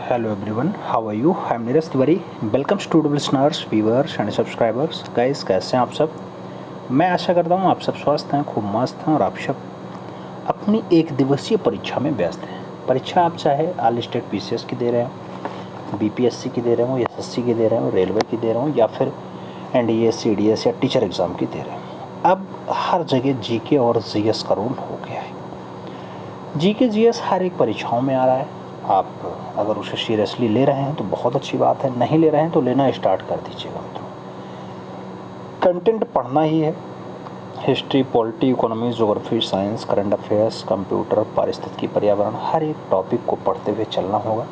Hello everyone, how are you? I am Neeraj Tiwari. Welcome to listeners, viewers and subscribers. Guys, कैसे हैं आप सब? मैं आशा करता हूँ आप सब स्वस्थ हैं, खूब मस्त हैं और आप सब अपनी एक दिवसीय परीक्षा में व्यस्त हैं। परीक्षा आप चाहे ऑल स्टेट पीसीएस की दे रहे हो, बीपीएससी की दे रहे हो, एसएससी की दे रहे हो, रेलवे की दे रहे हो या फिर एनडीए, सीडीएस या टीचर एग्ज़ाम की दे रहे हो। अब हर जगह जीके और जीएस का रोल हो गया है। जीके जीएस हर एक परीक्षाओं में आ रहा है। आप अगर उसे सीरियसली ले रहे हैं तो बहुत अच्छी बात है, नहीं ले रहे हैं तो लेना स्टार्ट कर दीजिएगा मित्रों। कंटेंट पढ़ना ही है। History, polity, economy, geography, science, current affairs, computer, पारिस्थितिकी, पर्यावरण, हर एक टॉपिक को पढ़ते हुए चलना होगा।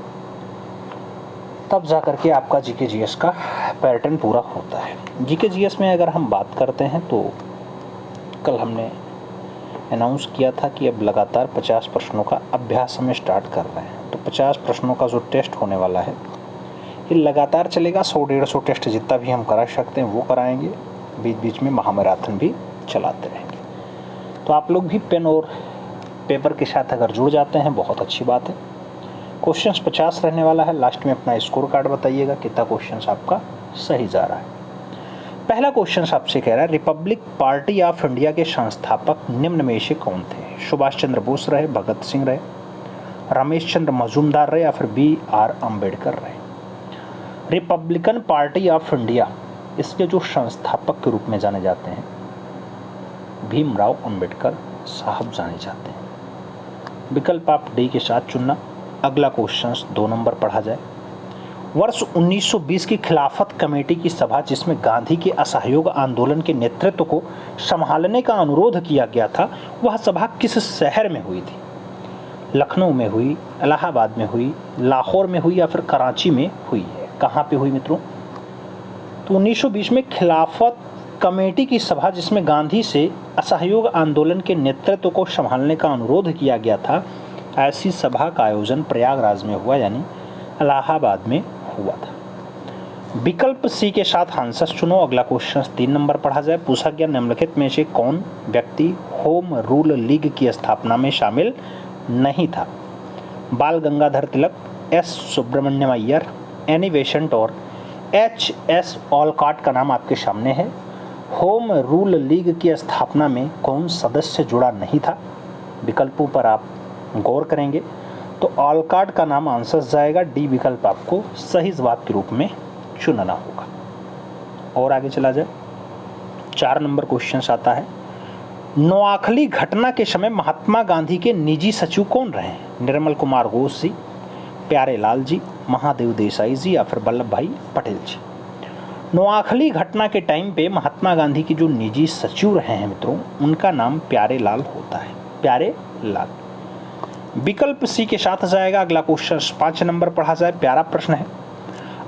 तब जा करके आपका जीके जीएस का पैटर्न पूरा होता है। जीके जीएस में अगर हम बात करते हैं तो कल हमने अनाउंस किया था कि अब लगातार 50 प्रश्नों का अभ्यास हम स्टार्ट कर रहे हैं। तो 50 प्रश्नों का जो टेस्ट होने वाला है ये लगातार चलेगा। 100-150 टेस्ट जितना भी हम करा सकते हैं वो कराएंगे। बीच बीच में महामैराथन भी चलाते रहेंगे। तो आप लोग भी पेन और पेपर के साथ अगर जुड़ जाते हैं बहुत अच्छी बात है। क्वेश्चंस 50 रहने वाला है। लास्ट में अपना स्कोर कार्ड बताइएगा कितना क्वेश्चंस आपका सही जा रहा है। पहला क्वेश्चन आपसे कह रहा है, रिपब्लिक पार्टी ऑफ इंडिया के संस्थापक निम्न में से कौन थे? सुभाष चंद्र बोस रहे, भगत सिंह रहे, रमेश चंद्र मजूमदार रहे या फिर बी.आर. अम्बेडकर रहे? रिपब्लिकन पार्टी ऑफ इंडिया, इसके जो संस्थापक के रूप में जाने जाते हैं भीमराव अंबेडकर साहब जाने जाते हैं। विकल्प आप डी के साथ चुनना। अगला क्वेश्चन 2 नंबर पढ़ा जाए। वर्ष 1920 की खिलाफत कमेटी की सभा जिसमें गांधी के असहयोग आंदोलन के नेतृत्व को संभालने का अनुरोध किया गया था, वह सभा किस शहर में हुई थी? लखनऊ में हुई, इलाहाबाद में हुई, लाहौर में हुई या फिर कराची में हुई है? कहाँ पे हुई मित्रों? तो 1920 में खिलाफत कमेटी की सभा जिसमें गांधी से असहयोग आंदोलन के नेतृत्व को संभालने का अनुरोध किया गया था, ऐसी सभा का आयोजन प्रयागराज में हुआ यानी इलाहाबाद में हुआ था। विकल्प सी के साथ आंसर चुनो। अगला क्वेश्चन 3 नंबर पढ़ा जाए। पूछा गया निम्नलिखित में से कौन व्यक्ति होम रूल लीग की स्थापना में शामिल नहीं था? Bal Gangadhar Tilak, S Subramaniam Iyer, Annie Besant और एच.एस. ऑलकॉट का नाम आपके सामने है। होम रूल लीग की स्थापना में कौन सदस्य जुड़ा नहीं था? विकल्पों पर आप गौर करेंगे तो ऑलकॉट का नाम आंसर जाएगा। डी विकल्प आपको सही जवाब के रूप में चुनना होगा। और आगे चला जाए। 4 नंबर क्वेश्चन आता है, नोआखली घटना के समय महात्मा गांधी के निजी सचिव कौन रहे? निर्मल कुमार घोष जी, प्यारे लाल जी, महादेव देसाई जी या फिर वल्लभ भाई पटेल जी? नोआखली घटना के टाइम पे महात्मा गांधी की जो निजी सचिव रहे हैं मित्रों, उनका नाम प्यारे लाल होता है, प्यारे लाल। विकल्प सी के साथ जाएगा। अगला क्वेश्चन 5 नंबर पढ़ा जाए। प्यारा प्रश्न है,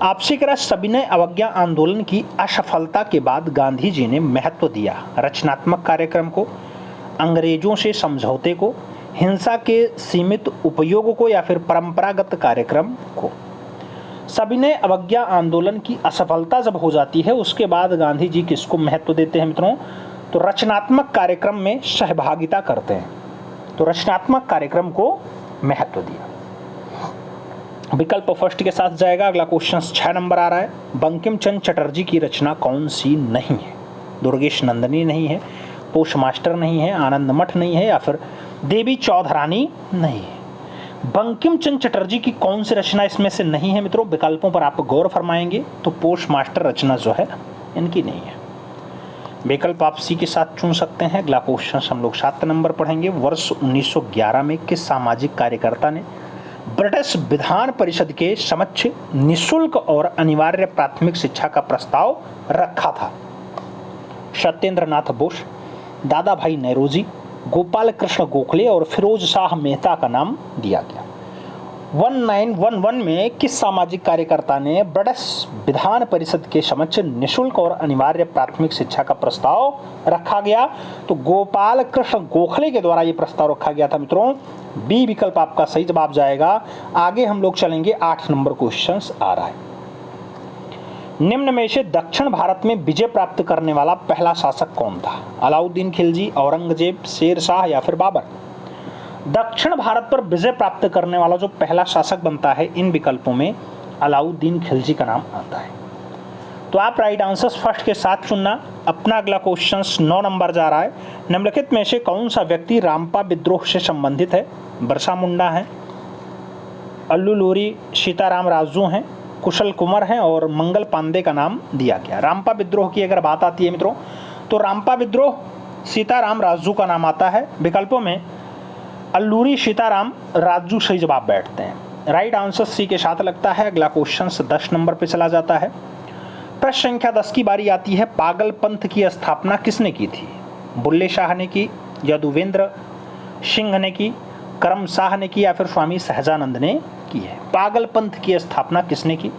आपसे कह रहा सविनय अवज्ञा आंदोलन की असफलता के बाद गांधी जी ने महत्व दिया रचनात्मक कार्यक्रम को, अंग्रेजों से समझौते को, हिंसा के सीमित उपयोग को या फिर परंपरागत कार्यक्रम को? सविनय अवज्ञा आंदोलन की असफलता जब हो जाती है उसके बाद गांधी जी किसको महत्व देते हैं मित्रों? तो रचनात्मक कार्यक्रम में सहभागिता करते हैं। तो रचनात्मक कार्यक्रम को महत्व दिया। विकल्प फर्स्ट के साथ जाएगा। अगला क्वेश्चन 6 नंबर आ रहा है, बंकिम चंद्र चटर्जी की रचना कौन सी नहीं है? दुर्गेश नंदिनी नहीं है, पोस्टमास्टर नहीं है, आनंद मठ नहीं है या फिर देवी चौधरानी नहीं है? बंकिम चंद्र चटर्जी की कौन सी रचना इसमें से नहीं है मित्रों? विकल्पों पर आप गौर फरमाएंगे तो पोस्टमास्टर रचना जो है इनकी नहीं है। विकल्प आप सी के साथ चुन सकते हैं। अगला क्वेश्चन हम लोग 7 नंबर पढ़ेंगे। वर्ष 1911 में किस सामाजिक कार्यकर्ता ने ब्रिटिश विधान परिषद के समक्ष निःशुल्क और अनिवार्य प्राथमिक शिक्षा का प्रस्ताव रखा था? सत्येंद्र नाथ बोस, दादा भाई नौरोजी, गोपाल कृष्ण गोखले और फिरोज शाह मेहता का नाम दिया गया। 1911 में किस सामाजिक कार्यकर्ता ने ब्रिटिश विधान परिषद के समक्ष निःशुल्क और अनिवार्य प्राथमिक शिक्षा का प्रस्ताव रखा गया? तो गोपाल कृष्ण गोखले के द्वारा यह प्रस्ताव रखा गया था मित्रों। बी विकल्प आपका सही जवाब जाएगा। आगे हम लोग चलेंगे। 8 नंबर क्वेश्चन आ रहा है, निम्न में से दक्षिण भारत में विजय प्राप्त करने वाला पहला शासक कौन था? अलाउद्दीन खिलजी, औरंगजेब, शेर शाह या फिर बाबर? दक्षिण भारत पर विजय प्राप्त करने वाला जो पहला शासक बनता है, इन विकल्पों में अलाउद्दीन खिलजी का नाम आता है। तो आप राइट आंसर्स फर्स्ट के साथ चुनना। अपना अगला क्वेश्चन 9 नंबर जा रहा है। निम्नलिखित में से कौन सा व्यक्ति रामपा विद्रोह से संबंधित है? बिरसा मुंडा है, अल्लू लोरी सीताराम राजू हैं, कुशल कुमार हैं और मंगल पांडे का नाम दिया गया। रामपा विद्रोह की अगर बात आती है मित्रों, तो रामपा विद्रोह सीताराम राजू का नाम आता है। विकल्पों में अल्लूरी सीताराम राजू सही जवाब बैठते हैं। राइट आंसर सी के साथ लगता है। अगला क्वेश्चन 10 नंबर पे चला जाता है। प्रश्न संख्या 10 की बारी आती है। पागल पंथ की स्थापना किसने की थी? बुल्ले शाह ने की, यदुवेंद्र सिंह ने की, करम शाह ने की या फिर स्वामी सहजानंद ने की है? पागल पंथ की स्थापना किसने की?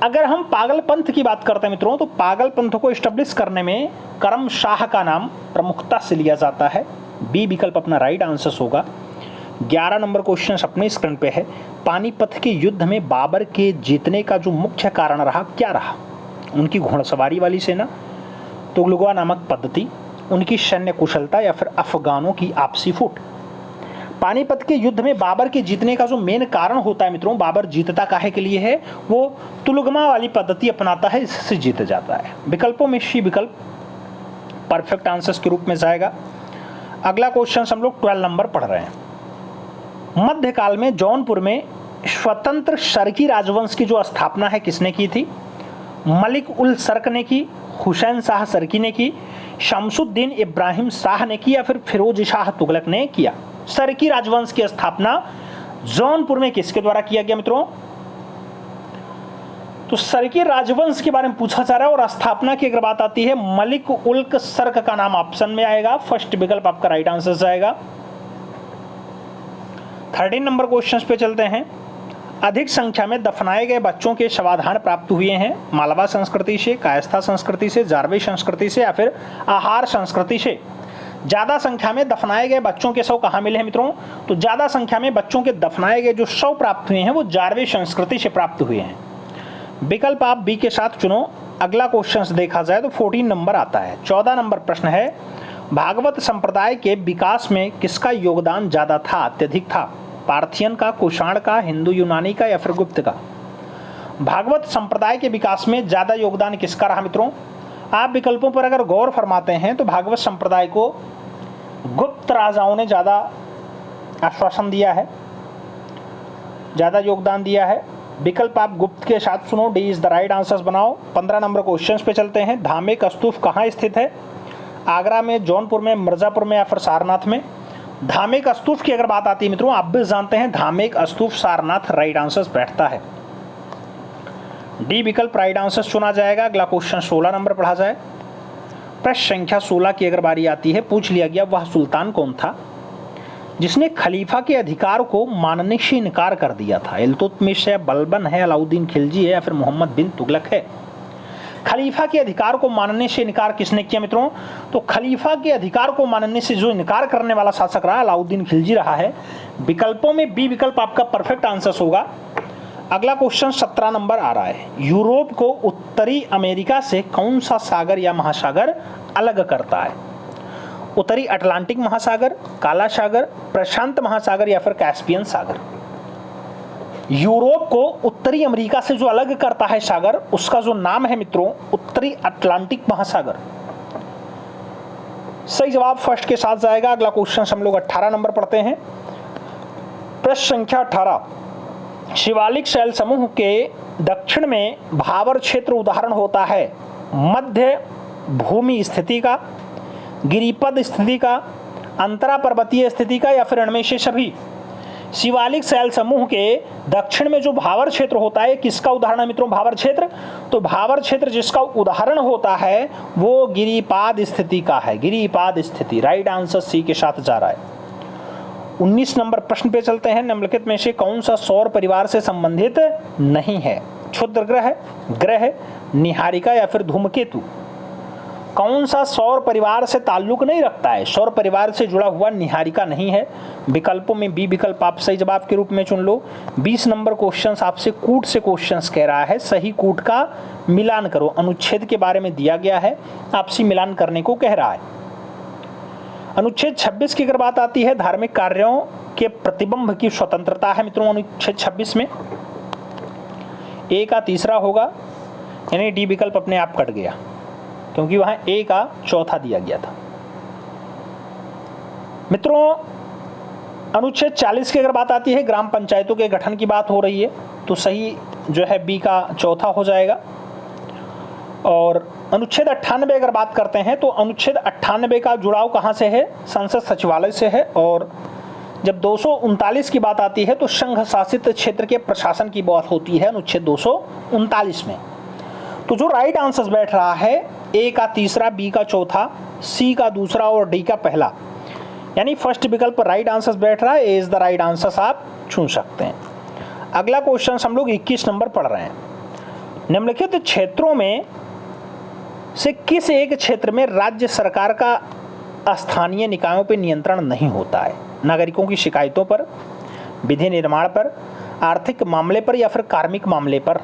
अगर हम पागल पंथ की बात करते हैं मित्रों, तो पागल पंथ को एस्टेब्लिश करने में करम शाह का नाम प्रमुखता से लिया जाता है। बी विकल्प अपना राइट आंसर होगा। 11 नंबर क्वेश्चन अपने स्क्रीन पे है। पानीपत के युद्ध में बाबर के जीतने का जो मुख्य कारण रहा, क्या रहा? उनकी घोड़सवारी वाली सेना, तुगलुआ नामक पद्धति, उनकी सैन्य कुशलता या फिर अफगानों की आपसी फूट? पानीपत के युद्ध में बाबर के जीतने का जो मेन कारण होता है मित्रों, बाबर जीतता काहे के लिए है? वो तुलगमा वाली पद्धति अपनाता है, इससे जीत जाता है। विकल्पों में सी विकल्प परफेक्ट आंसर्स के रूप में जाएगा। अगला क्वेश्चन हम लोग 12 नंबर पढ़ रहे हैं। मध्यकाल में जौनपुर में स्वतंत्र सरकी राजवंश की जो स्थापना है किसने की थी? मलिक उल सर्क ने की, हुसैन शाह सरकी ने की, शमसुद्दीन इब्राहिम शाह ने की या फिर फिरोज शाह तुगलक ने किया? सरकी राजवंश की स्थापना जौनपुर में किसके द्वारा किया गया मित्रों? तो सरकी राजवंश के बारे में पूछा जा रहा है और स्थापना की अगर बात आती है, मलिक उल सर्क का नाम ऑप्शन में आएगा। फर्स्ट विकल्प आपका राइट आंसर जाएगा। 13 नंबर क्वेश्चन पे चलते हैं। अधिक संख्या में दफनाए गए बच्चों के शवाधान प्राप्त हुए हैं मालवा संस्कृति से, कायस्था संस्कृति से, जारवे संस्कृति से या फिर आहार संस्कृति से? ज्यादा संख्या में दफनाए गए बच्चों के शव कहाँ मिले हैं मित्रों? तो ज्यादा संख्या में बच्चों के दफनाए गए जो शव प्राप्त हुए हैं वो जारवे संस्कृति से प्राप्त हुए हैं। विकल्प आप बी के साथ चुनो। अगला क्वेश्चन देखा जाए तो 14 नंबर आता है। 14 नंबर प्रश्न है, भागवत संप्रदाय के विकास में किसका योगदान ज्यादा था, अत्यधिक था? पार्थियन का, कुषाण का, हिंदू यूनानी का या फिर गुप्त का? भागवत संप्रदाय के विकास में ज्यादा योगदान किसका रहा मित्रों? आप विकल्पों पर अगर गौर फरमाते हैं तो भागवत संप्रदाय को गुप्त राजाओं ने ज्यादा आश्वासन दिया है, ज्यादा योगदान दिया है। विकल्प आप गुप्त के साथ सुनो। D is the right answers बनाओ। 15 नंबर क्वेश्चन पे चलते हैं। धामेक स्तूप कहाँ स्थित है? आगरा में, जौनपुर में, मिर्जापुर में या फिर सारनाथ में? धामेक स्तूप की अगर बात आती है मित्रों, आप भी जानते हैं धामेक स्तूप सारनाथ राइट आंसर्स बैठता है। डी विकल्प राइट आंसर चुना जाएगा। अगला क्वेश्चन 16 नंबर पढ़ा जाए। प्रश्न संख्या 16 की अगर बारी आती है, पूछ लिया गया वह सुल्तान कौन था जिसने खलीफा के अधिकार को मानने से इनकार कर दिया था? इल्तुतमिश है, बलबन है, अलाउद्दीन खिलजी है या फिर मोहम्मद बिन तुगलक है? खलीफा के अधिकार को मानने से इनकार किसने किया मित्रों? तो खलीफा के अधिकार को मानने से जो इनकार करने वाला शासक रहा, अलाउद्दीन खिलजी रहा है। विकल्पों में बी विकल्प आपका परफेक्ट आंसर होगा। अगला क्वेश्चन 17 नंबर आ रहा है। यूरोप को उत्तरी अमेरिका से कौन सा सागर या महासागर अलग करता है? उत्तरी अटलांटिक महासागर, काला सागर, प्रशांत महासागर या फिर कैस्पियन सागर? यूरोप को उत्तरी अमेरिका से जो अलग करता है सागर, उसका जो नाम है मित्रों उत्तरी अटलांटिक महासागर। सही जवाब फर्स्ट के साथ जाएगा। अगला क्वेश्चन हम लोग 18 नंबर पढ़ते हैं। प्रश्न संख्या 18। शिवालिक शैल समूह के दक्षिण में भाबर क्षेत्र उदाहरण होता है मध्य भूमि स्थिति का, गिरिपद स्थिति का, अंतरा पर्वतीय स्थिति का या फिर इनमें से सभी? शिवालिक शैल समूह के दक्षिण में जो भाबर क्षेत्र होता है, किसका उदाहरण है मित्रों भाबर क्षेत्र? तो भाबर क्षेत्र जिसका उदाहरण होता है वो गिरिपाद स्थिति का है। गिरिपाद स्थिति राइट आंसर सी के साथ जा रहा है। 19 नंबर प्रश्न पे चलते हैं। निम्नलिखित में से कौन सा सौर परिवार से संबंधित नहीं है? क्षुद्र ग्रह, ग्रह, निहारिका या फिर धूमकेतु? कौन सा सौर परिवार से ताल्लुक नहीं रखता है? सौर परिवार से जुड़ा हुआ निहारिका नहीं है। विकल्पों में बी विकल्प आप सही जवाब के रूप में चुन लो। 20 नंबर क्वेश्चन आपसे कूट से क्वेश्चन कह रहा है, सही कूट का मिलान करो। अनुच्छेद के बारे में दिया गया है, आपसी मिलान करने को कह रहा है। अनुच्छेद 26 की अगर बात आती है, धार्मिक कार्यों के प्रतिबंध की स्वतंत्रता है मित्रों अनुच्छेद 26 में। ए का तीसरा होगा, यानी डी विकल्प अपने आप कट गया क्योंकि वहां ए का चौथा दिया गया था। मित्रों अनुच्छेद 40 की अगर बात आती है, ग्राम पंचायतों के गठन की बात हो रही है, तो सही जो है बी का चौथा हो जाएगा। और अनुच्छेद 98 अगर बात करते हैं तो अनुच्छेद 98 का जुड़ाव कहां से है? संसद सचिवालय से है। और जब 239 की बात आती है तो संघ शासित क्षेत्र के प्रशासन की बात होती है अनुच्छेद 239 में। तो जो राइट आंसर बैठ रहा है, ए का तीसरा, बी का चौथा, सी का दूसरा और डी का पहला, यानी फर्स्ट विकल्प राइट आंसर बैठ रहा है। ए इज द राइट आंसर आप चुन सकते हैं। अगला क्वेश्चन हम लोग 21 नंबर पढ़ रहे हैं। निम्नलिखित क्षेत्रों में से किस एक क्षेत्र में राज्य सरकार का स्थानीय निकायों पर नियंत्रण नहीं होता है? नागरिकों की शिकायतों पर, विधि निर्माण पर, आर्थिक मामले पर या फिर कार्मिक मामले पर?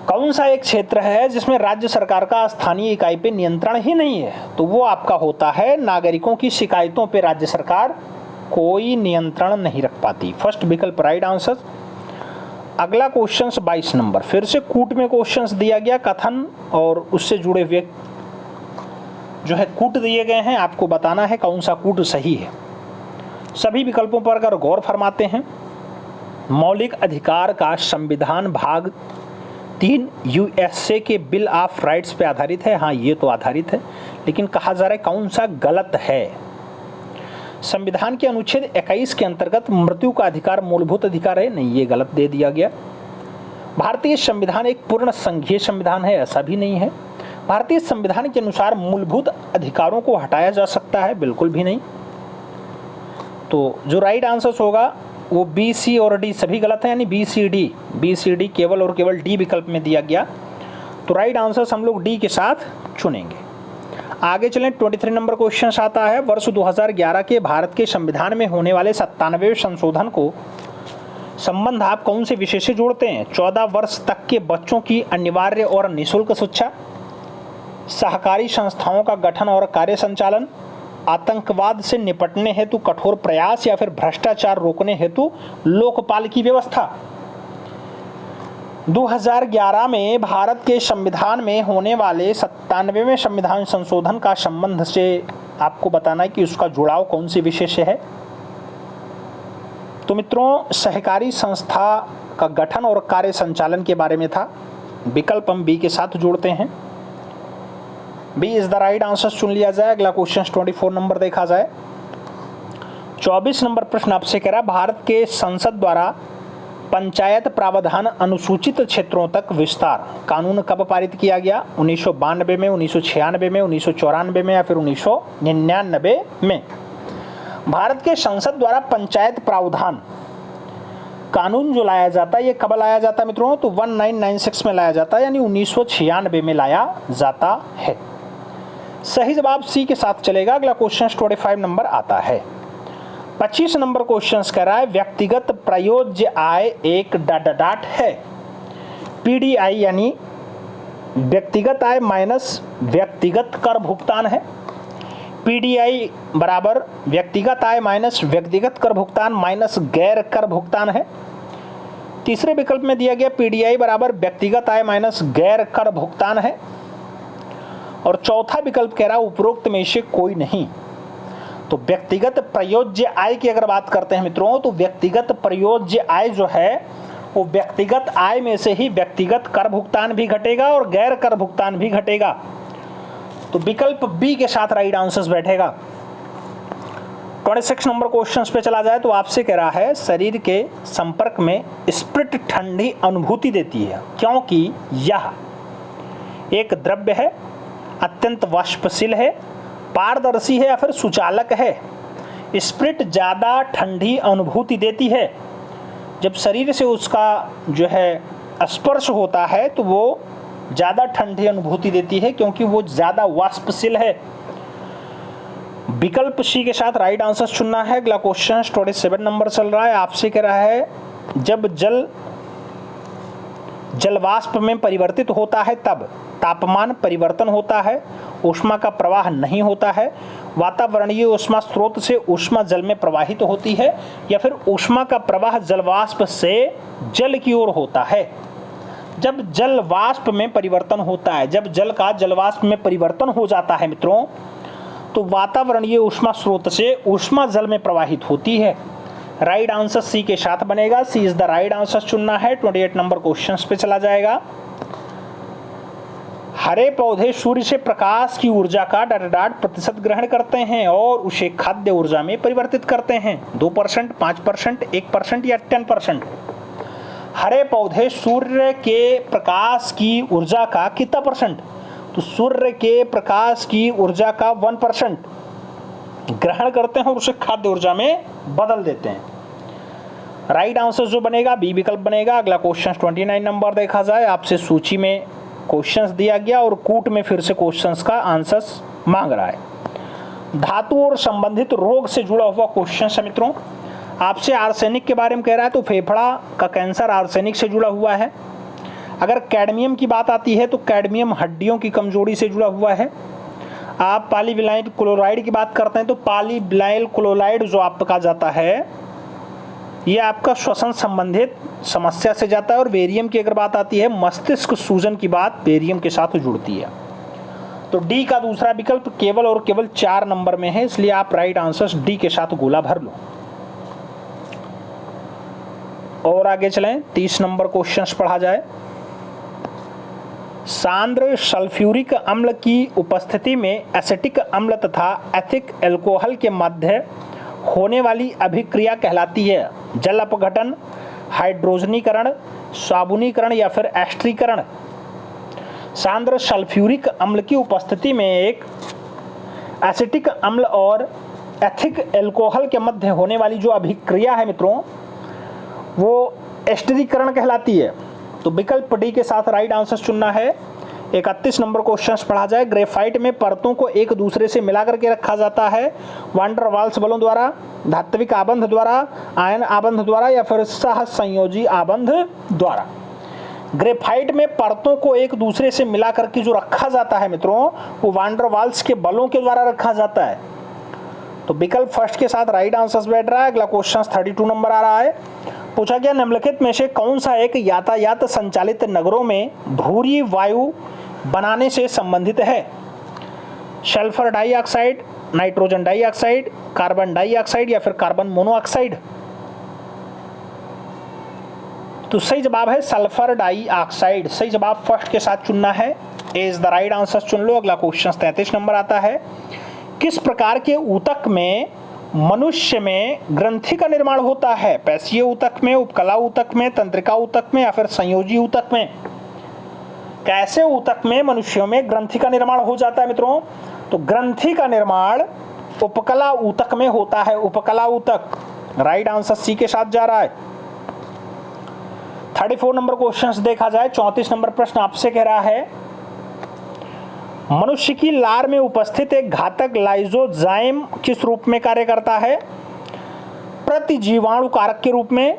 कौन सा एक क्षेत्र है जिसमें राज्य सरकार का स्थानीय इकाई पे नियंत्रण ही नहीं है? तो वो आपका होता है नागरिकों की शिकायतों पे राज्य सरकार कोई नियंत्रण नहीं रख पाती। फर्स्ट विकल्प राइट आंसर। अगला क्वेश्चन 22 नंबर, फिर से कूट में क्वेश्चंस दिया गया, कथन और उससे जुड़े हुए जो है कूट दिए गए हैं, आपको बताना है कौन सा कूट सही है। सभी विकल्पों पर अगर गौर फरमाते हैं, मौलिक अधिकार का संविधान भाग 3 यूएसए के बिल ऑफ राइट्स पे आधारित है। हाँ, ये तो आधारित है, लेकिन कहा जा रहा है कौन सा गलत है? संविधान के अनुच्छेद 21 के अंतर्गत मृत्यु का अधिकार मूलभूत अधिकार है, नहीं, ये गलत दे दिया गया। भारतीय संविधान एक पूर्ण संघीय संविधान है, ऐसा भी नहीं है। भारतीय संविधान के अनुसार मूलभूत अधिकारों को हटाया जा सकता है, बिल्कुल भी नहीं। तो जो राइट आंसर होगा वो बी, सी और डी सभी गलत है, यानी बी सी डी केवल और केवल डी विकल्प में दिया गया। तो राइट आंसर हम लोग डी के साथ चुनेंगे। आगे चलें, 23 नंबर क्वेश्चन आता है, वर्ष 2011 के भारत के संविधान में होने वाले 97वें संशोधन को संबंध आप कौन से विषय से जोड़ते हैं? 14 वर्ष तक के बच्चों की अनिवार्य और निःशुल्क शिक्षा, सहकारी संस्थाओं का गठन और कार्य संचालन, आतंकवाद से निपटने हेतु कठोर प्रयास या फिर भ्रष्टाचार रोकने हेतु लोकपाल की व्यवस्था। 2011 में भारत के संविधान में होने वाले 97वें संविधान संशोधन का संबंध से आपको बताना है कि उसका जुड़ाव कौन सी विषय से है। तो मित्रों, सहकारी संस्था का गठन और कार्य संचालन के बारे में था। विकल्प हम बी के साथ जोड़ते हैं, B is the right answer चुन लिया जाए। अगला क्वेश्चन 24 नंबर देखा जाए। 24 नंबर प्रश्न आपसे कह रहा है, भारत के संसद द्वारा पंचायत प्रावधान अनुसूचित क्षेत्रों तक विस्तार कानून कब पारित किया गया? 1992 में, 1996 में, 1994 में या फिर 1999 में? भारत के संसद द्वारा पंचायत प्रावधान कानून जो लाया जाता है, ये कब लाया जाता है मित्रों? तो 1996 में लाया जाता है, यानी 1996 में लाया जाता है। सही जवाब सी के साथ चलेगा। अगला क्वेश्चन 25 नंबर आता है। 25 नंबर क्वेश्चन कह रहा है, व्यक्तिगत प्रयोज्य आय एक डाट है। पीडीआई यानी व्यक्तिगत आय माइनस व्यक्तिगत कर भुगतान है। पीडीआई बराबर व्यक्तिगत आय माइनस व्यक्तिगत कर भुगतान माइनस गैर कर भुगतान है। तीसरे विकल्प में दिया गया पीडीआई बराबर व्यक्तिगत आय माइनस गैर कर भुगतान है। और चौथा विकल्प कह रहा है उपरोक्त में से कोई नहीं। तो व्यक्तिगत प्रयोज्य आय की अगर बात करते हैं मित्रों, तो व्यक्तिगत प्रयोज्य आय जो है वो व्यक्तिगत आय में से ही व्यक्तिगत कर भुगतान भी घटेगा और गैर कर भुगतान भी घटेगा। तो विकल्प बी के साथ राइट आंसर बैठेगा। 26 नंबर क्वेश्चन पे चला जाए तो आपसे कह रहा है, शरीर के संपर्क में स्प्रिट ठंडी अनुभूति देती है क्योंकि यह एक द्रव्य है, अत्यंत वाष्पशील है, पारदर्शी है या फिर सुचालक है। स्प्रिट ज़्यादा ठंडी अनुभूति देती है। जब शरीर से उसका जो है स्पर्श होता है तो वो ज़्यादा ठंडी अनुभूति देती है क्योंकि वो ज़्यादा वाष्पशील है। विकल्प सी के साथ राइट आंसर चुनना है। अगला क्वेश्चन 27 नंबर चल रहा है। आपसे कह रहा है, जब जल वाष्प में परिवर्तित होता है तब तापमान परिवर्तन होता है ऊष्मा का प्रवाह नहीं होता है, वातावरणीय ऊष्मा स्रोत से ऊष्मा जल में प्रवाहित होती है, या फिर ऊष्मा का प्रवाह जलवाष्प से जल की ओर होता है। जब जल वाष्प में परिवर्तन होता है, जब जल का जलवाष्प में परिवर्तन हो जाता है मित्रों, तो वातावरणीय ऊष्मा स्रोत से ऊष्मा जल में प्रवाहित होती है। राइट आंसर सी के साथ बनेगा, सी इज द राइट आंसर चुनना है। 28 नंबर क्वेश्चन पे चला जाएगा। हरे पौधे सूर्य से प्रकाश की ऊर्जा का %% ग्रहण करते हैं और उसे खाद्य ऊर्जा में परिवर्तित करते हैं। 2%, 5%, 1% या 10%। हरे पौधे सूर्य के प्रकाश की ऊर्जा का कितना परसेंट? तो सूर्य के प्रकाश की ऊर्जा का 1% ग्रहण करते हैं और उसे खाद्य ऊर्जा में बदल देते हैं। राइट आंसर जो बनेगा बी विकल्प बनेगा। अगला क्वेश्चन 29 नंबर देखा जाए। आपसे सूची में क्वेश्चंस दिया गया और कूट में फिर से क्वेश्चंस का आंसर्स मांग रहा है। धातु और संबंधित रोग से जुड़ा हुआ क्वेश्चन है मित्रों। आपसे आर्सेनिक के बारे में कह रहा है, तो फेफड़ा का कैंसर आर्सेनिक से जुड़ा हुआ है। अगर कैडमियम की बात आती है तो कैडमियम हड्डियों की कमजोरी से जुड़ा हुआ है। आप पॉलीविनाइल क्लोराइड की बात करते हैं तो पॉलीविनाइल क्लोराइड जो आपका कहा जाता है, ये आपका श्वसन संबंधित समस्या से जाता है। और बेरियम की अगर बात आती है, मस्तिष्क सूजन की बात बेरियम के साथ जुड़ती है। तो डी का दूसरा विकल्प केवल और केवल 4 नंबर में है, इसलिए आप राइट आंसर डी के साथ गोला भर लो। और आगे चलें, 30 नंबर क्वेश्चन पढ़ा जाए। सांद्र सल्फ्यूरिक अम्ल की उपस्थिति में एसिटिक अम्ल तथा एथिक एल्कोहल के मध्य होने वाली अभिक्रिया कहलाती है जल अपघटन, हाइड्रोजनीकरण, साबुनीकरण या फिर एस्टरीकरण। सांद्र सल्फ्यूरिक अम्ल की उपस्थिति में एक एसिटिक अम्ल और एथिक एल्कोहल के मध्य होने वाली जो अभिक्रिया है मित्रों, वो एस्टरीकरण कहलाती है। तो विकल्प डी के साथ राइट आंसर चुनना है। 31 नंबर क्वेश्चन पढ़ा जाए। ग्रेफाइट में परतों को एक दूसरे से मिलाकर के रखा जाता है वांडर वाल्स बलों द्वारा, धात्विक आबंध द्वारा, आयन आबंध द्वारा या फिर सह संयोजी आबंध द्वारा। ग्रेफाइट में परतों को एक दूसरे से मिलाकर के जो रखा जाता है मित्रों, वो वांडर वाल्स के बलों के द्वारा रखा जाता है। तो विकल्प फर्स्ट के साथ राइट आंसर बैठ रहा है। अगला क्वेश्चन 32 नंबर आ रहा है। पूछा गया निम्नलिखित में से कौन सा एक यातायात संचालित नगरों में धूरी वायु बनाने से संबंधित है? Sulphur dioxide, nitrogen dioxide, carbon dioxide या फिर कार्बन मोनोऑक्साइड। तो सही जवाब है सल्फर डाइऑक्साइड। सही जवाब फर्स्ट के साथ चुनना है। ए इज द राइट आंसर चुन लो। अगला क्वेश्चन 33 नंबर आता है। किस प्रकार के ऊतक में मनुष्य में ग्रंथि का निर्माण होता है? पेशीय ऊतक में, उपकला ऊतक में, तंत्रिका ऊतक में या फिर संयोजी ऊतक में? कैसे ऊतक में मनुष्यों में ग्रंथि का निर्माण हो जाता है मित्रों? तो ग्रंथि का निर्माण उपकला ऊतक में होता है। उपकला ऊतक राइट आंसर सी के साथ जा रहा है। 34 नंबर क्वेश्चन देखा जाए। 34 नंबर प्रश्न आपसे कह रहा है मनुष्य की लार में उपस्थित एक घातक लाइसोजाइम किस रूप में कार्य करता है? प्रतिजीवाणु कारक के रूप में,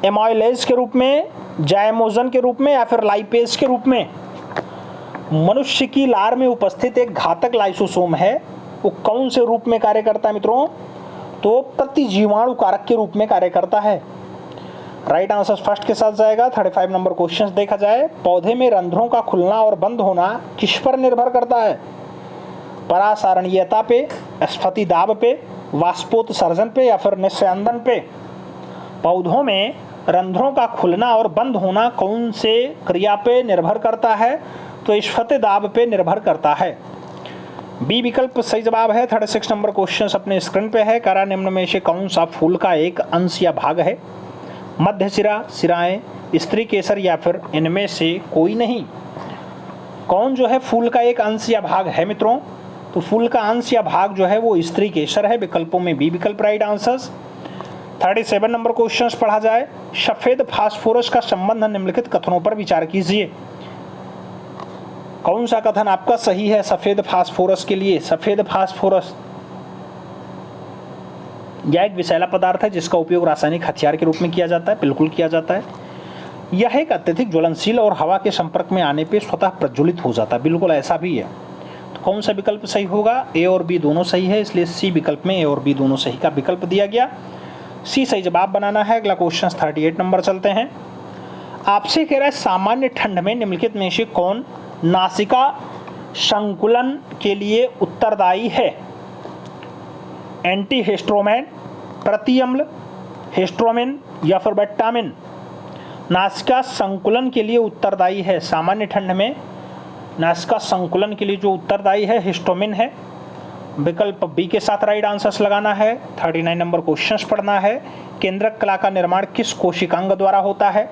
एमाइलेज के रूप में, जाइमोजन के रूप में या फिर लाइपेज के रूप में? मनुष्य की लार में उपस्थित एक घातक लाइसोसोम है, वो कौन से रूप में कार्य करता है मित्रों? तो प्रतिजीवाणु कारक के रूप में कार्य करता है। राइट आंसर फर्स्ट के साथ जाएगा। 35 नंबर क्वेश्चन देखा जाए। पौधे में रंध्रों का खुलना और बंद होना किस पर निर्भर करता है? परासारणीयता पे, स्फति दाब पे, वाष्पोत्सर्जन पे या फिर निस्यंदन पे? पौधों में रंध्रों का खुलना और बंद होना कौन से क्रिया पे निर्भर करता है? तो स्फति दाब पे निर्भर करता है। बी विकल्प सही जवाब है। 36 नंबर क्वेश्चन अपने स्क्रीन पे है। करा निम्न में से कौन सा फूल का एक अंश या भाग है? मध्य सिरा, सिराएं, स्त्री केसर या फिर इनमें से कोई नहीं? कौन जो है फूल का एक अंश या भाग है मित्रों? तो फूल का अंश या भाग जो है वो स्त्री केसर है। विकल्पों में बी विकल्प राइट आंसर्स। 37 नंबर क्वेश्चन पढ़ा जाए। सफेद फास्फोरस का संबंध निम्नलिखित कथनों पर विचार कीजिए। कौन सा कथन आपका सही है सफेद फास्फोरस के लिए? सफेद फास्फोरस यह एक विषैला पदार्थ है जिसका उपयोग रासायनिक हथियार के रूप में किया जाता है। बिल्कुल किया जाता है। यह एक अत्यधिक ज्वलनशील और हवा के संपर्क में आने पे स्वतः प्रज्वलित हो जाता है। बिल्कुल ऐसा भी है। तो कौन सा विकल्प सही होगा? ए और बी दोनों सही है, इसलिए सी विकल्प में ए और बी दोनों सही का विकल्प दिया गया। सी सही जवाब बनाना है। अगला क्वेश्चन 38 नंबर चलते हैं। आपसे कह रहा है सामान्य ठंड में निम्नलिखित में से कौन नासिका संकुलन के लिए उत्तरदायी है? एंटीहिस्टोमेन, प्रतिअम्ल, हिस्टोमिन या फिर विटामिन नासिका संकुलन के लिए उत्तरदायी है? सामान्य ठंड में नासिका संकुलन के लिए जो उत्तरदायी है हिस्टोमिन है। विकल्प बी के साथ राइट आंसर्स लगाना है। 39 नंबर क्वेश्चंस पढ़ना है। केंद्रक कला का निर्माण किस कोशिकांग द्वारा होता है?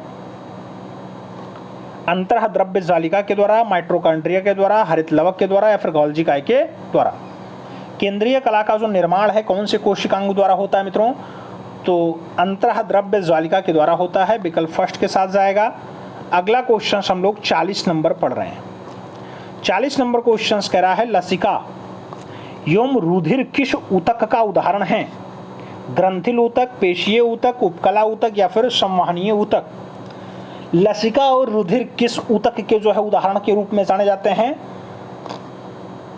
अंतः द्रव्य जालिका के द्वारा, माइटोकॉन्ड्रिया के द्वारा, हरित लवक के द्वारा या फिर गोल्जी काय के द्वारा? केंद्रीय कला का जो निर्माण है कौन से कोशिकांग द्वारा होता है मित्रों? तो अंतः द्रव्य ज्वालिका के द्वारा होता है। विकल्प फर्स्ट के साथ जाएगा। अगला क्वेश्चन हम लोग 40 नंबर पढ़ रहे हैं। 40 नंबर क्वेश्चन कह रहा है लसिका एवं रुधिर किस ऊतक का उदाहरण है? ग्रंथिल ऊतक, पेशीय ऊतक, उपकला ऊतक या फिर संवहनीय ऊतक? लसिका और रुधिर किस ऊतक के जो है उदाहरण के रूप में जाने जाते हैं?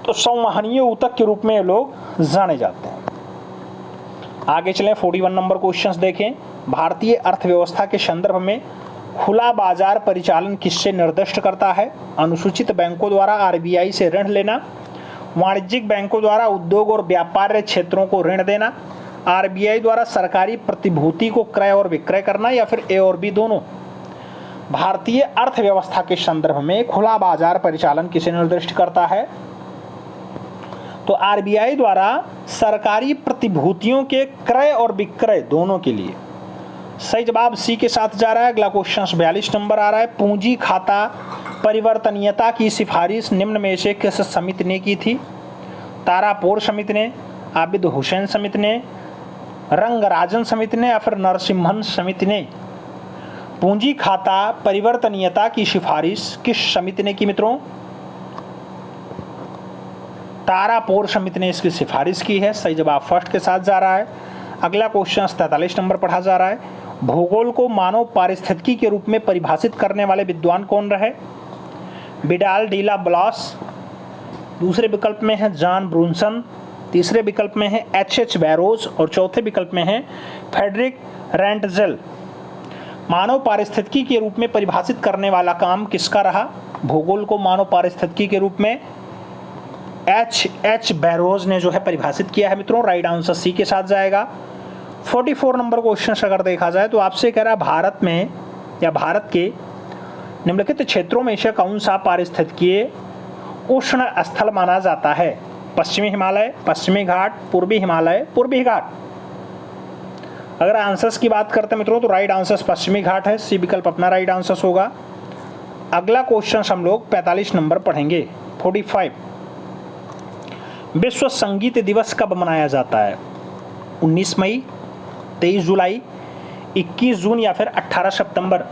तो संवहनीय ऊतक के रूप में ये लोग जाने जाते हैं। आगे चलें, 41 नंबर क्वेश्चंस देखें। भारतीय अर्थव्यवस्था के संदर्भ में खुला बाजार परिचालन किससे निर्दिष्ट करता है? अनुसूचित बैंकों द्वारा आरबीआई से ऋण लेना, वाणिज्यिक बैंकों द्वारा उद्योग और व्यापार क्षेत्रों को ऋण देना, आरबीआई द्वारा सरकारी प्रतिभूति को क्रय और विक्रय करना या फिर ए और बी दोनों? भारतीय अर्थव्यवस्था के संदर्भ में खुला बाजार परिचालन किसे निर्दिष्ट करता है? तो आरबीआई द्वारा सरकारी प्रतिभूतियों के क्रय और विक्रय दोनों के लिए। सही जवाब सी के साथ जा रहा है। अगला क्वेश्चन 42 नंबर आ रहा है। पूंजी खाता परिवर्तनीयता की सिफारिश निम्न में से किस समिति ने की थी? तारापोर समिति ने, आबिद हुसैन समिति ने, रंगराजन समिति ने या फिर नरसिम्हन समिति ने? पूंजी खाता परिवर्तनीयता की सिफारिश किस समिति ने की मित्रों? तारापोर समिति ने इसकी सिफारिश की है। सही जवाब फर्स्ट के साथ जा रहा है। अगला क्वेश्चन 43 नंबर पढ़ा जा रहा है। भूगोल को मानव पारिस्थितिकी के रूप में परिभाषित करने वाले विद्वान कौन रहे? विडाल डी ला ब्लास, दूसरे विकल्प में है जॉन ब्रूनसन, तीसरे विकल्प में है एच बैरोज और चौथे विकल्प में है फ्रेडरिक रेंटजेल। मानव पारिस्थितिकी के रूप में परिभाषित करने वाला काम किसका रहा? भूगोल को मानव पारिस्थितिकी के रूप में एच बैरोज ने जो है परिभाषित किया है मित्रों। राइट आंसर सी के साथ जाएगा। 44 नंबर क्वेश्चन अगर देखा जाए तो आपसे कह रहा है भारत में या भारत के निम्नलिखित क्षेत्रों में से कौन सा पारिस्थितिकीय उष्ण स्थल माना जाता है? पश्चिमी हिमालय, पश्चिमी घाट, पूर्वी हिमालय, पूर्वी घाट? अगर आंसर्स की बात करते हैं मित्रों तो राइट आंसर पश्चिमी घाट है। सी विकल्प अपना राइट आंसर होगा। अगला क्वेश्चन हम लोग 45 नंबर पढ़ेंगे। 45 विश्व संगीत दिवस कब मनाया जाता है? 19 मई, 23 जुलाई, 21 जून या फिर 18 सितंबर?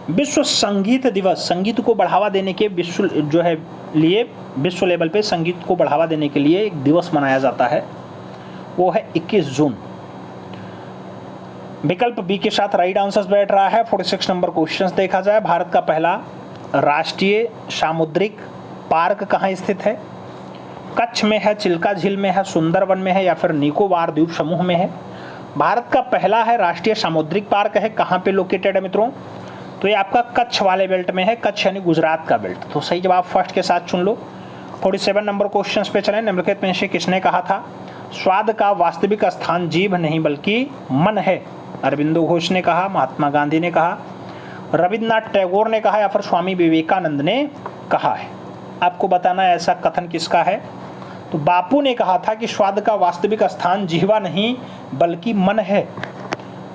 विश्व संगीत दिवस संगीत को बढ़ावा देने के विश्व जो है लिए विश्व लेवल पे संगीत को बढ़ावा देने के लिए एक दिवस मनाया जाता है, वो है 21 जून। विकल्प बी के साथ राइट आंसर बैठ रहा है। 46 नंबर क्वेश्चन देखा जाए। भारत का पहला राष्ट्रीय सामुद्रिक पार्क कहाँ स्थित है? कच्छ में है, चिल्का झील में है, सुंदरवन में है या फिर निकोबार द्वीप समूह में है? भारत का पहला है राष्ट्रीय सामुद्रिक पार्क है, कहाँ पे लोकेटेड है मित्रों? तो ये आपका कच्छ वाले बेल्ट में है। कच्छ यानी गुजरात का बेल्ट। तो सही जवाब फर्स्ट के साथ चुन लो। 47 नंबर क्वेश्चन पे चलें। निम्नलिखित में से किसने कहा था स्वाद का वास्तविक स्थान जीभ नहीं बल्कि मन है? अरविंदो घोष ने कहा, महात्मा गांधी ने कहा, रविन्द्रनाथ टैगोर ने कहा या फिर स्वामी विवेकानंद ने कहा है? आपको बताना है ऐसा कथन किसका है। तो बापू ने कहा था कि स्वाद का वास्तविक स्थान जीवा नहीं बल्कि मन है।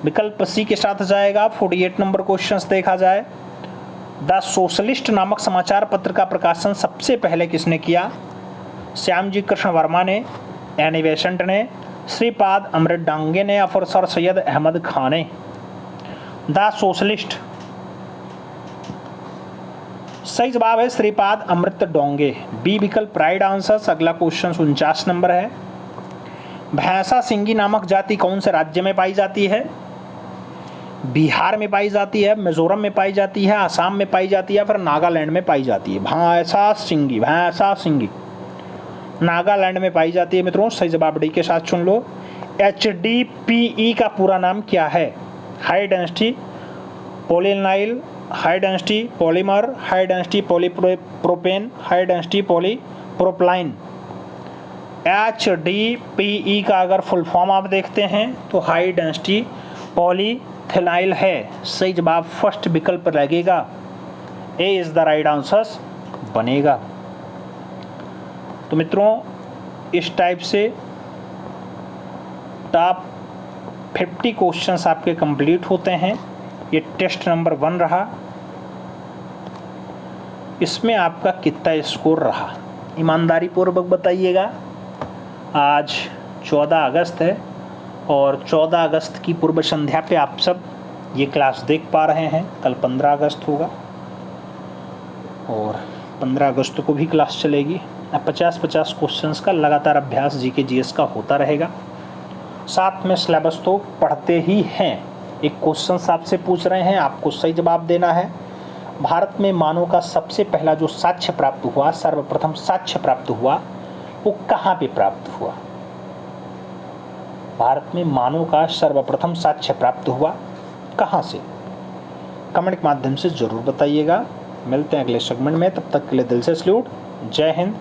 विकल्प सी के साथ जाएगा। 48 नंबर क्वेश्चन देखा जाए। द सोशलिस्ट नामक समाचार पत्र का प्रकाशन सबसे पहले किसने किया? श्यामजी कृष्ण वर्मा ने, एनी बेसेंट ने, श्रीपाद अमृत डांगे ने या फिर सर सैयद अहमद खान ने? द सोशलिस्ट सही जवाब है श्रीपाद अमृत डोंगे। बी विकल्प राइट आंसर। अगला क्वेश्चन 49 नंबर है। भैंसा सिंगी नामक जाति कौन से राज्य में पाई जाती है? बिहार में पाई जाती है, मिजोरम में पाई जाती है, आसाम में पाई जाती है, फिर नागालैंड में पाई जाती है। भैंसा सिंगी नागालैंड में पाई जाती है मित्रों। सही जवाब डी के साथ चुन लो। HDPE का पूरा नाम क्या है? High density polynile, high density polymer, high density polypropene, high density polypropylene. HDPE का अगर फुल फॉर्म आप देखते हैं तो हाई डेंसिटी पॉलीथिनाइल है। सही जवाब फर्स्ट विकल्प लगेगा, ए इज द राइट आंसर बनेगा। तो मित्रों इस टाइप से टॉप 50 क्वेश्चंस आपके कंप्लीट होते हैं। ये टेस्ट नंबर 1 रहा। इसमें आपका कितना स्कोर रहा ईमानदारी पूर्वक बताइएगा। आज 14 अगस्त है और 14 अगस्त की पूर्व संध्या पे आप सब ये क्लास देख पा रहे हैं। कल 15 अगस्त होगा और 15 अगस्त को भी क्लास चलेगी। अब 50-50 क्वेश्चंस का लगातार अभ्यास जीके जीएस का होता रहेगा। साथ में सिलेबस तो पढ़ते ही हैं। एक क्वेश्चन आपसे पूछ रहे हैं, आपको सही जवाब देना है। भारत में मानव का सबसे पहला जो साक्ष्य प्राप्त हुआ, सर्वप्रथम साक्ष्य प्राप्त हुआ, वो कहाँ पे प्राप्त हुआ? भारत में मानव का सर्वप्रथम साक्ष्य प्राप्त हुआ कहाँ से? कमेंट के माध्यम से ज़रूर बताइएगा। मिलते हैं अगले सेगमेंट में, तब तक के लिए दिल से सैल्यूट। जय हिंद।